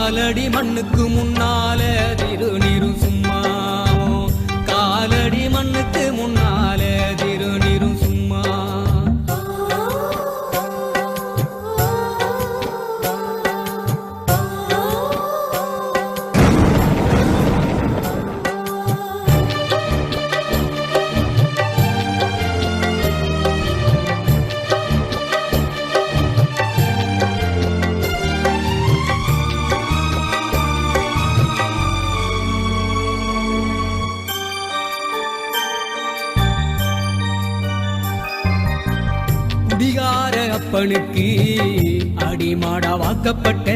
காலடி மண்ணுக்கு முன்னால திருநீரும் சும்மா காலடி மண்ணுக்கு முன்னால திருநீரும் சும்மா குடிகார அப்பனுக்கு அடிமாடா வாக்கப்பட்ட